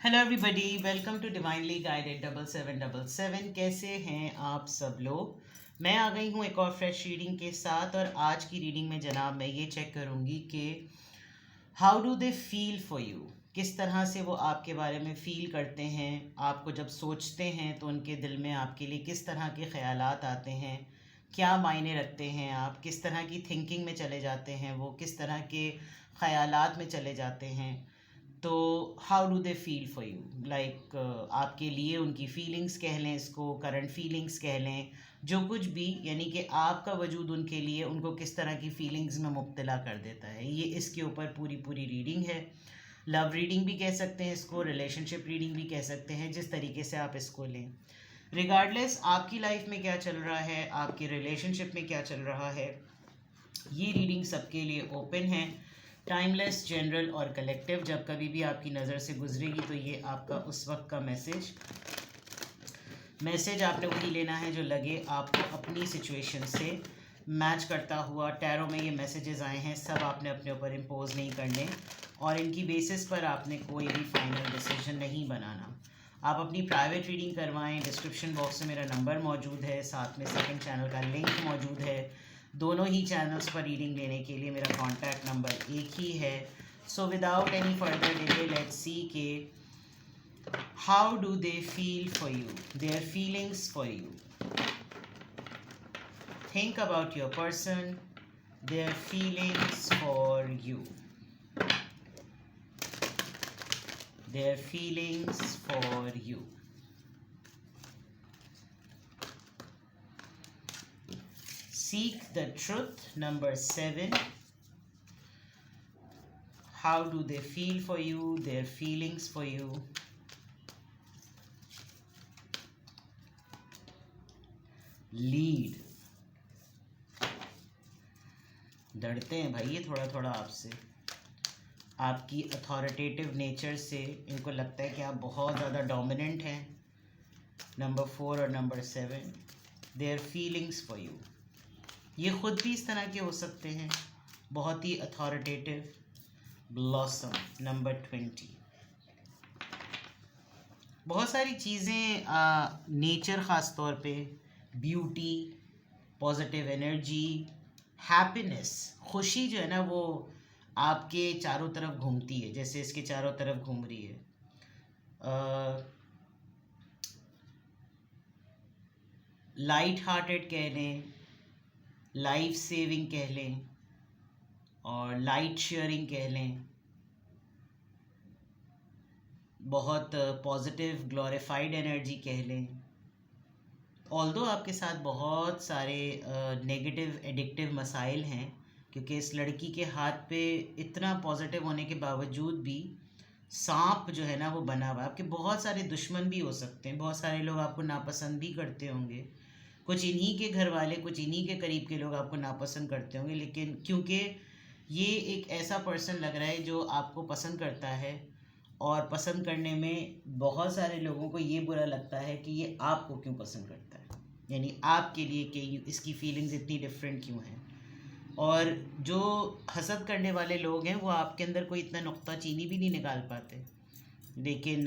Hello everybody, welcome to divinely guided 7777। कैसे हैं आप सब लोग। मैं आ गई हूँ एक और फ्रेश रीडिंग के साथ। और आज की रीडिंग में जनाब मैं ये चेक करूँगी कि how do they feel for you. किस तरह से वो आपके बारे में फ़ील करते हैं। आपको जब सोचते हैं तो उनके दिल में आपके लिए किस तरह के ख़यालात आते हैं, क्या मायने रखते हैं, आप किस तरह की थिंकिंग में चले जाते हैं, वो किस तरह के ख़यालात में चले जाते हैं। तो how do they feel for you, like आपके लिए उनकी फीलिंग्स कह लें, इसको करंट फीलिंग्स कह लें, जो कुछ भी, यानी कि आपका वजूद उनके लिए उनको किस तरह की फीलिंग्स में मुब्तला कर देता है। ये इसके ऊपर पूरी पूरी रीडिंग है। लव रीडिंग भी कह सकते हैं इसको, रिलेशनशिप रीडिंग भी कह सकते हैं, जिस तरीके से आप इसको लें। रिगार्डलेस आपकी लाइफ में क्या चल रहा है, आपके रिलेशनशिप में क्या चल रहा है, ये रीडिंग सबके लिए ओपन है। टाइमलेस, जनरल और कलेक्टिव। जब कभी भी आपकी नज़र से गुजरेगी तो ये आपका उस वक्त का मैसेज आपने वही लेना है जो लगे आपको अपनी सिचुएशन से मैच करता हुआ। टैरो में ये मैसेजेस आए हैं, सब आपने अपने ऊपर इम्पोज नहीं करने और इनकी बेसिस पर आपने कोई भी फाइनल डिसीजन नहीं बनाना। आप अपनी प्राइवेट रीडिंग करवाएं। डिस्क्रिप्शन बॉक्स में मेरा नंबर मौजूद है, साथ में सेकंड चैनल का लिंक मौजूद है। दोनों ही चैनल्स पर रीडिंग लेने के लिए मेरा कॉन्टैक्ट नंबर एक ही है। So without any further delay let's see के how do they feel for you, their feelings for you. Think about your person, their feelings for you, their feelings for you. Seek the truth, number 7. How do they feel for you, their feelings for you. Lead. डरते हैं भाई ये थोड़ा थोड़ा आपसे, आपकी authoritative nature से। इनको लगता है कि आप बहुत ज़्यादा डोमिनेंट हैं। नंबर 4 और number 7, there feelings for you. ये ख़ुद भी इस तरह के हो सकते हैं, बहुत ही अथॉरिटेटिव। Blossom, number 20। बहुत सारी चीज़ें, नेचर ख़ास तौर पे, ब्यूटी, पॉजिटिव एनर्जी, हैप्पीनेस, खुशी जो है ना वो आपके चारों तरफ घूमती है, जैसे इसके चारों तरफ घूम रही है। लाइट हार्टेड कह लें, लाइफ सेविंग कह लें और लाइट शेयरिंग कह लें। बहुत पॉजिटिव ग्लोरीफाइड एनर्जी कह लें। ऑल्दो आपके साथ बहुत सारे नेगेटिव एडिक्टिव मसाइल हैं, क्योंकि इस लड़की के हाथ पे इतना पॉजिटिव होने के बावजूद भी सांप जो है ना वो बना हुआ है। आपके बहुत सारे दुश्मन भी हो सकते हैं, बहुत सारे लोग आपको नापसंद भी करते होंगे। कुछ इन्हीं के घर वाले, कुछ इन्हीं के करीब के लोग आपको नापसंद करते होंगे, लेकिन क्योंकि ये एक ऐसा पर्सन लग रहा है जो आपको पसंद करता है, और पसंद करने में बहुत सारे लोगों को ये बुरा लगता है कि ये आपको क्यों पसंद करता है, यानी आपके लिए कि इसकी फीलिंग्स इतनी डिफरेंट क्यों हैं। और जो हसद करने वाले लोग हैं वो आपके अंदर कोई इतना नुक्ता चीनी भी नहीं निकाल पाते, लेकिन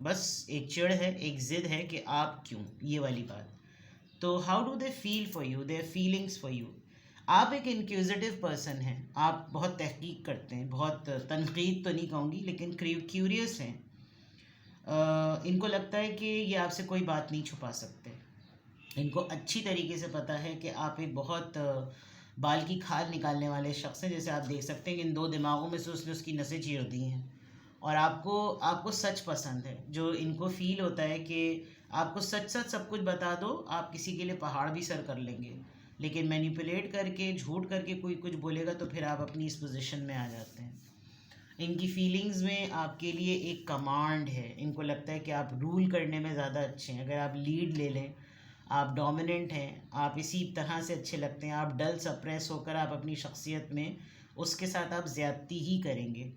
बस एक चिढ़ है, एक ज़िद है कि आप क्यों, ये वाली बात। तो how do they feel for you, their feelings for you. आप एक इंक्यूजिटिव पर्सन हैं, आप बहुत तहकीक करते हैं, बहुत तनकीद तो नहीं कहूँगी लेकिन क्यूरियस हैं। इनको लगता है कि ये आपसे कोई बात नहीं छुपा सकते। इनको अच्छी तरीके से पता है कि आप एक बहुत बाल की खाल निकालने वाले शख्स हैं। जैसे आप देख सकते हैं कि इन दो दिमागों में से उसने उसकी नसें चीर दी हैं, और आपको आपको सच पसंद है। जो इनको फील होता है कि आपको सच सच सब कुछ बता दो, आप किसी के लिए पहाड़ भी सर कर लेंगे, लेकिन मैनिपुलेट करके, झूठ करके कोई कुछ बोलेगा तो फिर आप अपनी इस पोजीशन में आ जाते हैं। इनकी फीलिंग्स में आपके लिए एक कमांड है। इनको लगता है कि आप रूल करने में ज़्यादा अच्छे हैं। अगर आप लीड ले लें, आप डोमिनेंट हैं, आप इसी तरह से अच्छे लगते हैं, आप डल सप्रेस होकर आप अपनी शख्सियत में उसके साथ आप ज़्यादती ही करेंगे।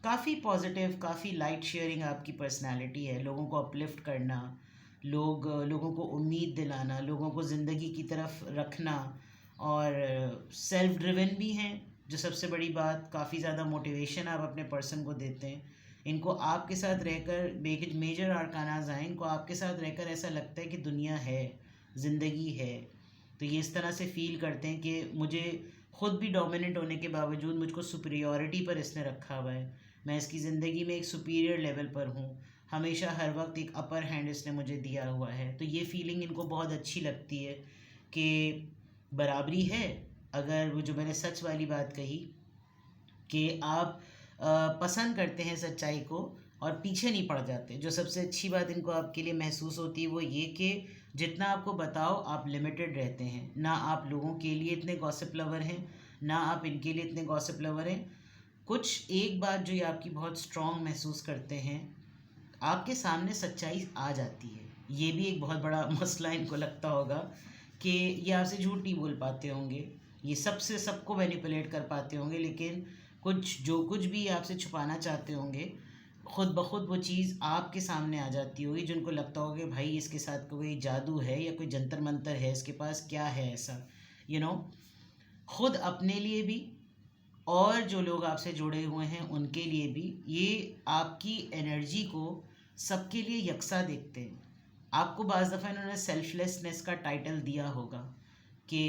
काफ़ी पॉजिटिव, काफ़ी लाइट शेयरिंग आपकी पर्सनालिटी है। लोगों को अपलिफ्ट करना, लोगों को उम्मीद दिलाना, लोगों को ज़िंदगी की तरफ रखना, और सेल्फ ड्रिवन भी हैं, जो सबसे बड़ी बात। काफ़ी ज़्यादा मोटिवेशन आप अपने पर्सन को देते हैं। इनको आपके साथ रहकर मेजर आर्कानाज आए, इनको आपके साथ रहकर ऐसा लगता है कि दुनिया है, ज़िंदगी है। तो ये इस तरह से फील करते हैं कि मुझे खुद भी डोमिनेंट होने के बावजूद मुझको सुपीरियॉरिटी पर इसने रखा हुआ है, मैं इसकी ज़िंदगी में एक सुपीरियर लेवल पर हूँ, हमेशा हर वक्त एक अपर हैंड इसने मुझे दिया हुआ है। तो ये फीलिंग इनको बहुत अच्छी लगती है कि बराबरी है। अगर वो जो मैंने सच वाली बात कही कि आप पसंद करते हैं सच्चाई को और पीछे नहीं पड़ जाते, जो सबसे अच्छी बात इनको आपके लिए महसूस होती है वो ये कि जितना आपको बताओ आप लिमिटेड रहते हैं, ना आप लोगों के लिए इतने गॉसिप लवर हैं, ना आप इनके लिए इतने गॉसिप लवर हैं। कुछ एक बात जो ये आपकी बहुत स्ट्रॉन्ग महसूस करते हैं, आपके सामने सच्चाई आ जाती है। ये भी एक बहुत बड़ा मसला इनको लगता होगा कि ये आपसे झूठ नहीं बोल पाते होंगे, ये सबसे सबको मैनिपुलेट कर पाते होंगे, लेकिन कुछ भी आपसे छुपाना चाहते होंगे, खुद ब खुद वो चीज़ आपके सामने आ जाती होगी, जिनको लगता होगा कि भाई इसके साथ कोई जादू है या कोई जंतर मंतर है, इसके पास क्या है ऐसा, यू नो। खुद अपने लिए भी और जो लोग आपसे जुड़े हुए हैं उनके लिए भी ये आपकी एनर्जी को सबके लिए यकसा देखते हैं। आपको बाज़ दफ़ा इन्होंने सेल्फलेसनेस का टाइटल दिया होगा कि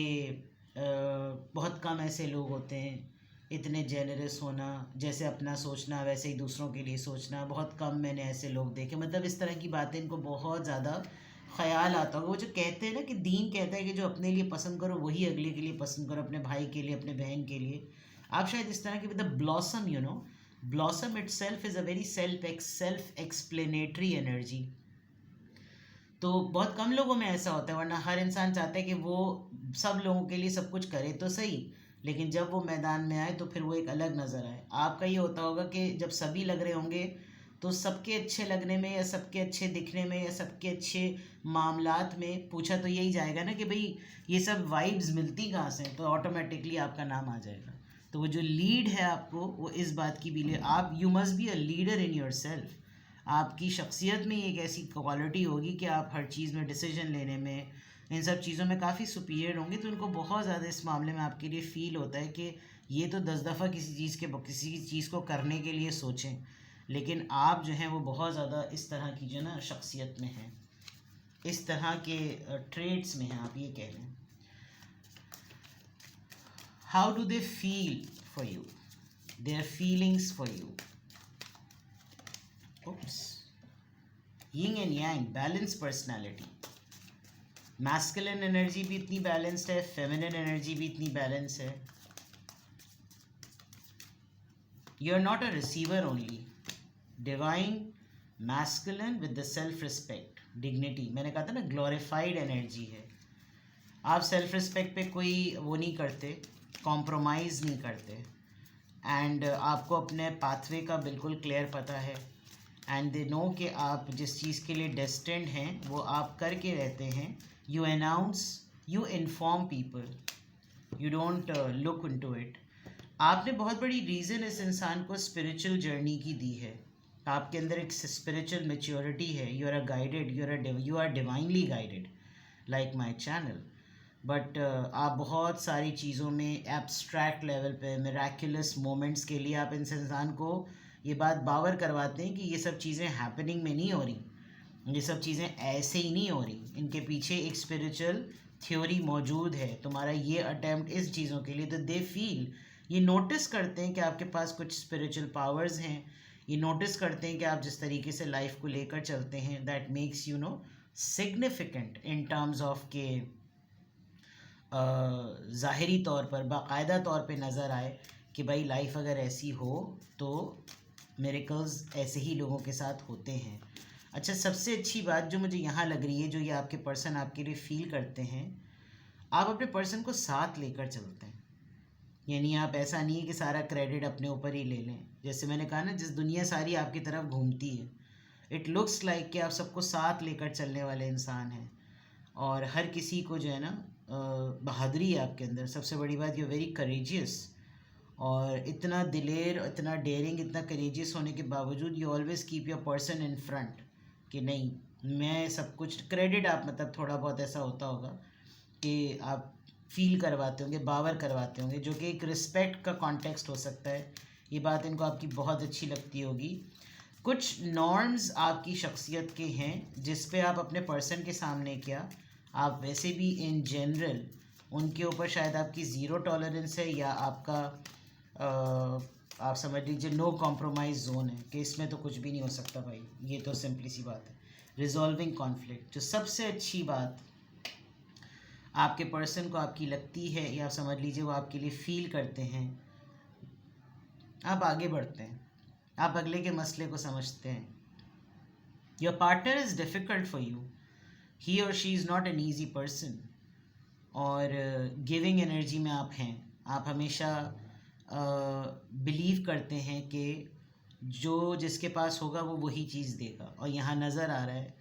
बहुत कम ऐसे लोग होते हैं, इतने जेनरस होना, जैसे अपना सोचना वैसे ही दूसरों के लिए सोचना, बहुत कम मैंने ऐसे लोग देखे। मतलब इस तरह की बातें इनको बहुत ज़्यादा ख्याल आता होगा। वो जो कहते हैं ना कि दीन कहता है कि जो अपने लिए पसंद करो वही अगले के लिए पसंद करो, अपने भाई के लिए, अपने बहन के लिए। आप शायद इस तरह की with the blossom, you know, blossom it self is a very self explanatory energy. तो बहुत कम लोगों में ऐसा होता है, वरना हर इंसान चाहता है कि वो सब लोगों के लिए सब कुछ करे तो सही, लेकिन जब वो मैदान में आए तो फिर वो एक अलग नज़र आए। आपका ये होता होगा कि जब सभी लग रहे होंगे तो सबके अच्छे लगने में या सबके अच्छे दिखने में या सबके अच्छे मामलात में पूछा तो यही जाएगा ना कि भाई ये सब वाइब्स मिलती कहाँ से, तो ऑटोमेटिकली आपका नाम आ जाएगा। तो वो जो लीड है आपको, वो इस बात की भी आप you must be a leader in your self. आपकी शख्सियत में एक ऐसी क्वालिटी होगी कि आप हर चीज़ में डिसीजन लेने में, इन सब चीज़ों में काफ़ी सुपीरियर होंगे। तो उनको बहुत ज़्यादा इस मामले में आपके लिए फ़ील होता है कि ये तो 10 दफ़ा किसी चीज़ को करने के लिए सोचें, लेकिन आप जो हैं वो बहुत ज़्यादा इस तरह की जो ना शख्सियत में हैं, इस तरह के ट्रेड्स में हैं, आप ये कह लें। How do they feel for you, their feelings for you. Yin and yang, balance personality. Masculine energy भी इतनी बैलेंस्ड है, फेमिनिन एनर्जी भी इतनी बैलेंस है। You are not a receiver only, divine masculine with the self respect, dignity. मैंने कहा था ना, ग्लोरीफाइड एनर्जी है। आप सेल्फ रिस्पेक्ट पे कोई वो नहीं करते, कॉम्प्रोमाइज़ नहीं करते, एंड आपको अपने पाथवे का बिल्कुल क्लियर पता है, एंड दे नो कि आप जिस चीज़ के लिए डेस्टिन्ड हैं वो आप करके रहते हैं। You announce, you inform people, you don't look into it. आपने बहुत बड़ी रीज़न इस इंसान को स्पिरिचुअल जर्नी की दी है। आपके अंदर एक स्पिरिचुअल मेच्योरिटी है, you are a guided, you are divinely guided like my channel. But आप बहुत सारी चीज़ों में एब्स्ट्रैक्ट लेवल पे मिराक्युलस मोमेंट्स के लिए आप इस इंसान को ये बात बावर करवाते हैं कि ये सब चीज़ें हैपनिंग में नहीं हो रही, ये सब चीज़ें ऐसे ही नहीं हो रही, इनके पीछे एक स्पिरिचुअल थ्योरी मौजूद है, तुम्हारा ये अटैम्प्ट इस चीज़ों के लिए। तो दे फील, ये नोटिस करते हैं कि आपके पास कुछ स्पिरिचुअल पावर्स हैं, ये नोटिस करते हैं कि आप जिस तरीके से लाइफ को लेकर चलते हैं, that makes you know significant in terms of के ज़ाहिरी तौर पर, बाकायदा तौर पे नज़र आए कि भाई लाइफ अगर ऐसी हो तो मिरेकल्स ऐसे ही लोगों के साथ होते हैं। अच्छा, सबसे अच्छी बात जो मुझे यहाँ लग रही है, जो ये आपके पर्सन आपके लिए फ़ील करते हैं, आप अपने पर्सन को साथ लेकर चलते हैं। यानी आप ऐसा नहीं है कि सारा क्रेडिट अपने ऊपर ही ले लें। जैसे मैंने कहा ना, जिस दुनिया सारी आपकी तरफ घूमती है, इट लुक्स लाइक कि आप सबको साथ लेकर चलने वाले इंसान हैं, और हर किसी को जो है ना बहादुरी है आपके अंदर। सबसे बड़ी बात, यू वेरी करेजियस, और इतना दिलेर, इतना डेयरिंग, इतना करेजियस होने के बावजूद you always keep your person in front कि नहीं, मैं सब कुछ क्रेडिट आप, मतलब थोड़ा बहुत ऐसा होता होगा कि आप फील करवाते होंगे, बावर करवाते होंगे, जो कि एक रिस्पेक्ट का कॉन्टेक्स्ट हो सकता है। ये बात इनको आपकी बहुत अच्छी लगती होगी। कुछ नॉर्म्स आपकी शख्सियत के हैं जिस पे आप अपने पर्सन के सामने क्या, आप वैसे भी इन जनरल उनके ऊपर शायद आपकी ज़ीरो टॉलरेंस है, या आपका आप समझ लीजिए नो कॉम्प्रोमाइज़ जोन है कि इसमें तो कुछ भी नहीं हो सकता भाई, ये तो सिंपली सी बात है। रिजॉल्विंग कॉन्फ्लिक्ट, जो सबसे अच्छी बात आपके पर्सन को आपकी लगती है, या आप समझ लीजिए वो आपके लिए फील करते हैं, आप आगे बढ़ते हैं, आप अगले के मसले को समझते हैं। Your partner is difficult for you, he और she is not an easy person, और गिविंग एनर्जी में आप हैं। आप हमेशा बिलीव करते हैं कि जो जिसके पास होगा वो वही चीज़ देगा, और यहाँ नज़र आ रहा है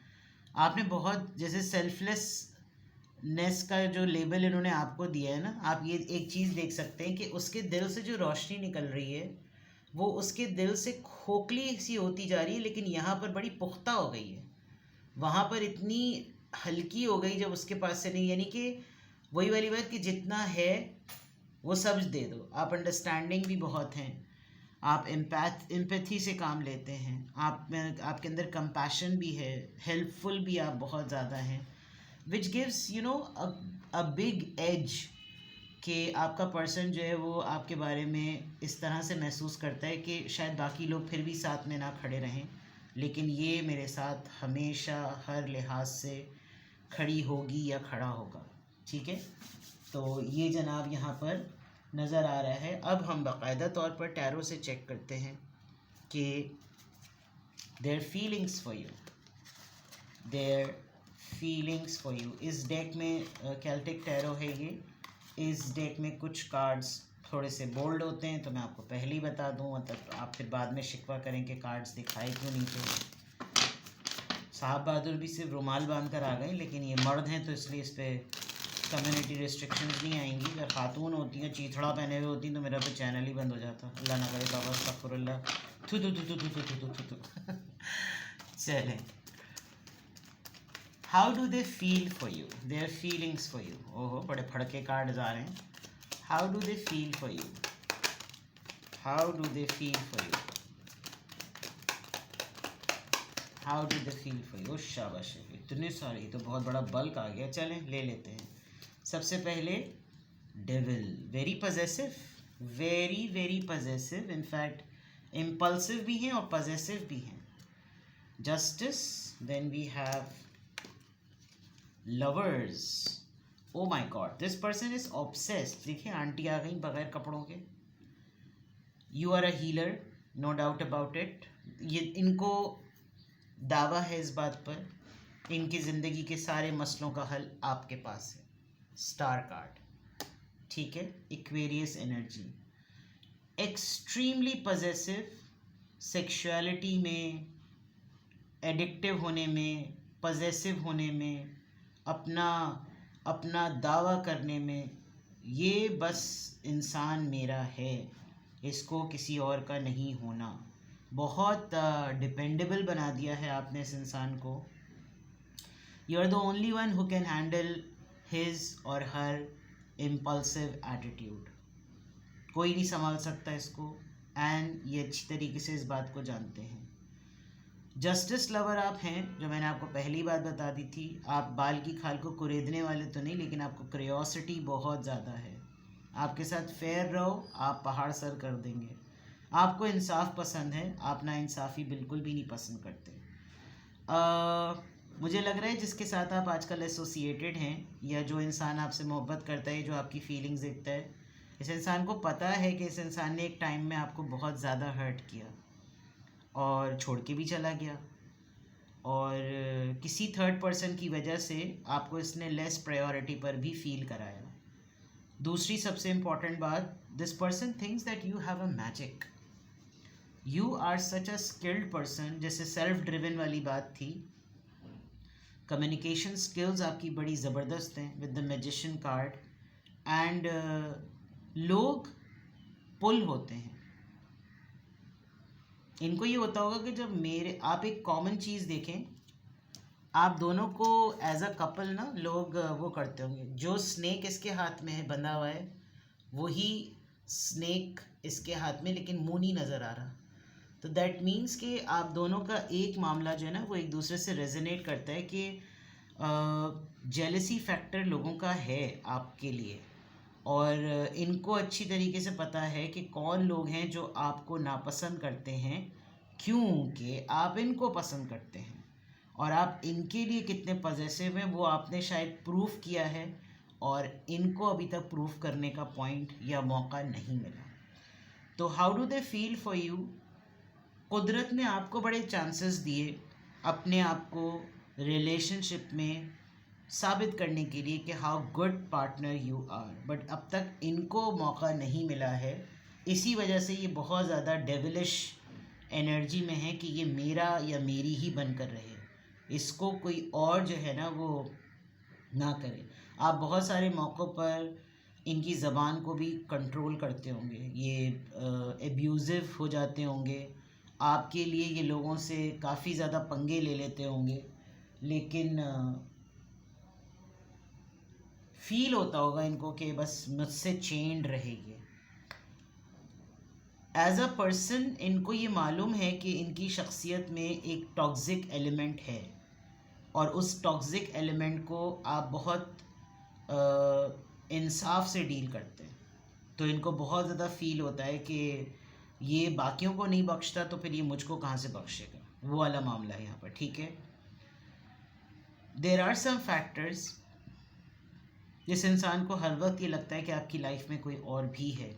आपने बहुत, जैसे सेल्फलेसनेस का जो लेबल इन्होंने आपको दिया है ना, आप ये एक चीज़ देख सकते हैं कि उसके दिल से जो रोशनी निकल रही है वो उसके दिल से खोखली सी होती जा रही है, लेकिन यहाँ पर बड़ी पुख्ता हो गई है, वहाँ पर इतनी हल्की हो गई जब उसके पास से नहीं, यानी कि वही वाली बात कि जितना है वो सब दे दो। आप अंडरस्टैंडिंग भी बहुत हैं, आप एम्पैथी से काम लेते हैं, आप में आपके अंदर कंपैशन भी है, हेल्पफुल भी आप बहुत ज़्यादा हैं, which gives you no a big edge कि आपका पर्सन जो है वो आपके बारे में इस तरह से महसूस करता है कि शायद बाकी लोग फिर भी साथ में ना खड़े रहें, लेकिन ये मेरे साथ हमेशा हर लिहाज से खड़ी होगी या खड़ा होगा। ठीक है, तो ये जनाब यहाँ पर नज़र आ रहा है। अब हम बाकायदा तौर पर टैरो से चेक करते हैं कि there feelings for you, their feelings for you. इस डेक में कैल्टिक टैरो है ये, इस डेक में कुछ कार्ड्स थोड़े से बोल्ड होते हैं, तो मैं आपको पहले ही बता दूं, मतलब आप फिर बाद में शिकवा करें कि कार्ड्स दिखाए क्यों नहीं थे। साहब बहादुर भी सिर्फ रुमाल बांध कर आ गए, लेकिन ये मर्द हैं तो इसलिए इस पर कम्युनिटी रिस्ट्रिक्शंस नहीं आएंगी। अगर खातून होती हैं, चीथड़ा पहने हुए होती तो मेरा तो चैनल ही बंद हो जाता। अल्लाह ना करे बाबा, अस्तगफुरुल्लाह, थू थू थू थू थू थू थू थू। चलें, how do they feel for you, their feelings for you. ओहो, बड़े फड़के कार्ड्स आ रहे हैं। How do they feel for you, how do they feel for you, how do they feel for you. शाबाश, इतने सारे, तो बहुत बड़ा बल्क आ गया। चलें ले लेते हैं। सबसे पहले devil, very possessive, very very possessive, in fact impulsive भी हैं और पजेसिव भी हैं। Justice, then we have lovers. Oh my god, this person is obsessed. देखिए आंटी आ गई बगैर कपड़ों के। You are a healer, no doubt about it. ये इनको दावा है इस बात पर, इनकी ज़िंदगी के सारे मसलों का हल आपके पास है। स्टार कार्ड, ठीक है। Aquarius energy, extremely possessive, sexuality में, एडिक्टिव होने में, पजेसिव होने में, अपना दावा करने में, ये बस इंसान मेरा है, इसको किसी और का नहीं होना। बहुत डिपेंडेबल बना दिया है आपने इस इंसान को। You are the only one who can handle his or her impulsive attitude. कोई नहीं संभाल सकता इसको, एंड ये अच्छी तरीके से इस बात को जानते हैं। जस्टिस लवर आप हैं, जो मैंने आपको पहली बात बता दी थी। आप बाल की खाल को कुरेदने वाले तो नहीं, लेकिन आपको क्यूरियोसिटी बहुत ज़्यादा है। आपके साथ फेयर रहो, आप पहाड़ सर कर देंगे। आपको इंसाफ पसंद है, आप ना इंसाफ़ी बिल्कुल भी नहीं पसंद करते। मुझे लग रहा है जिसके साथ आप आजकल एसोसिएटेड हैं, या जो इंसान आपसे मोहब्बत करता है, जो आपकी फीलिंग्स देखता है, इस इंसान को पता है कि इस इंसान ने एक टाइम में आपको बहुत ज़्यादा हर्ट किया और छोड़ के भी चला गया, और किसी थर्ड पर्सन की वजह से आपको इसने लेस प्रायोरिटी पर भी फील कराया। दूसरी सबसे इम्पॉर्टेंट बात, this person thinks that you have a magic, you are such a skilled person. जैसे सेल्फ ड्रिवन वाली बात थी, कम्युनिकेशन स्किल्स आपकी बड़ी ज़बरदस्त हैं with the magician card, and लोग पुल होते हैं। इनको ये होता होगा कि जब आप एक कॉमन चीज़ देखें, आप दोनों को एज अ कपल ना लोग वो करते होंगे। जो स्नेक इसके हाथ में है बंधा हुआ है, वही स्नेक इसके हाथ में, लेकिन मुंह नहीं नज़र आ रहा। तो दैट मीन्स कि आप दोनों का एक मामला जो है ना वो एक दूसरे से रेजोनेट करता है कि जेलसी फैक्टर लोगों का है आपके लिए, और इनको अच्छी तरीके से पता है कि कौन लोग हैं जो आपको नापसंद करते हैं, क्योंकि आप इनको पसंद करते हैं, और आप इनके लिए कितने पॉजिटिव हैं वो आपने शायद प्रूफ किया है, और इनको अभी तक प्रूफ करने का पॉइंट या मौका नहीं मिला। तो how do they feel for you? कुदरत ने आपको बड़े चांसेस दिए अपने आप को रिलेशनशिप में साबित करने के लिए कि how good partner you are, but अब तक इनको मौका नहीं मिला है। इसी वजह से ये बहुत ज़्यादा डेविलिश एनर्जी में है कि ये मेरा या मेरी ही बनकर रहे, इसको कोई और जो है ना वो ना करे। आप बहुत सारे मौक़ों पर इनकी ज़बान को भी कंट्रोल करते होंगे, ये एब्यूज़िव हो जाते होंगे, आपके लिए ये लोगों से काफ़ी ज़्यादा पंगे ले लेते होंगे, लेकिन फील होता होगा इनको कि बस मुझसे चेंड रहेगी। एज अ पर्सन इनको ये मालूम है कि इनकी शख्सियत में एक टॉक्सिक एलिमेंट है, और उस टॉक्सिक एलिमेंट को आप बहुत इंसाफ से डील करते हैं। तो इनको बहुत ज़्यादा फील होता है कि ये बाकियों को नहीं बख्शता तो फिर ये मुझको कहाँ से बख्शेगा, वो वाला मामला है यहाँ पर, ठीक है। देर आर सम फैक्टर्स जिस इंसान को हर वक्त ये लगता है कि आपकी लाइफ में कोई और भी है,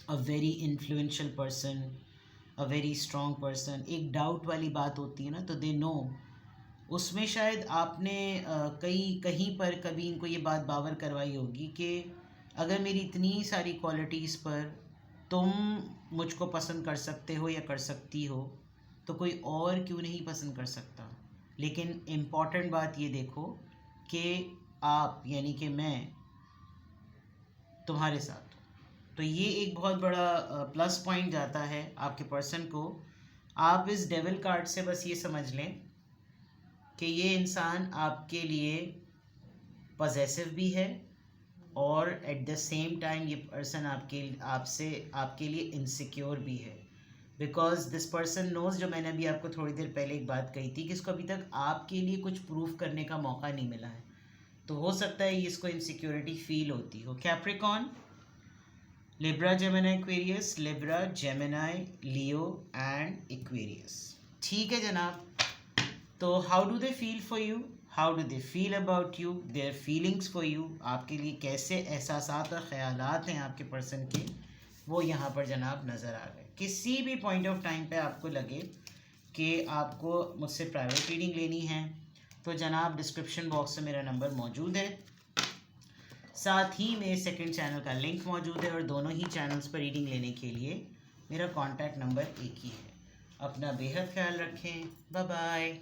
a very influential person, a very strong person. एक डाउट वाली बात होती है ना, तो दे नो, उसमें शायद आपने कहीं पर कभी इनको ये बात बावर करवाई होगी कि अगर मेरी इतनी सारी क्वालिटीज़ पर तुम मुझको पसंद कर सकते हो या कर सकती हो, तो कोई और क्यों नहीं पसंद कर सकता। लेकिन इम्पॉर्टेंट बात ये देखो कि आप यानी कि मैं तुम्हारे साथ हूँ, तो ये एक बहुत बड़ा प्लस पॉइंट जाता है आपके पर्सन को। आप इस डेविल कार्ड से बस ये समझ लें कि ये इंसान आपके लिए पॉजेसिव भी है, और एट द सेम टाइम ये पर्सन आपके लिए इनसिक्योर भी है, बिकॉज दिस पर्सन नोज, जो मैंने अभी आपको थोड़ी देर पहले एक बात कही थी कि इसको अभी तक आपके लिए कुछ प्रूफ करने का मौका नहीं मिला है, तो हो सकता है इसको इनसिक्योरिटी फील होती हो। Capricorn, Libra, Gemini, Aquarius, Libra, Gemini, Leo and Aquarius, ठीक है जनाब। तो how do they feel for you, how do they feel about you, their feelings for you, आपके लिए कैसे एहसासात और ख़यालात हैं आपके पर्सन के, वो यहाँ पर जनाब नज़र आ गए। किसी भी पॉइंट ऑफ टाइम पे आपको लगे कि आपको मुझसे प्राइवेट रीडिंग लेनी है, तो जनाब डिस्क्रिप्शन बॉक्स में मेरा नंबर मौजूद है, साथ ही मेरे सेकंड चैनल का लिंक मौजूद है, और दोनों ही चैनल्स पर रीडिंग लेने के लिए मेरा कॉन्टैक्ट नंबर एक ही है। अपना बेहद ख्याल रखें, बाय बाय।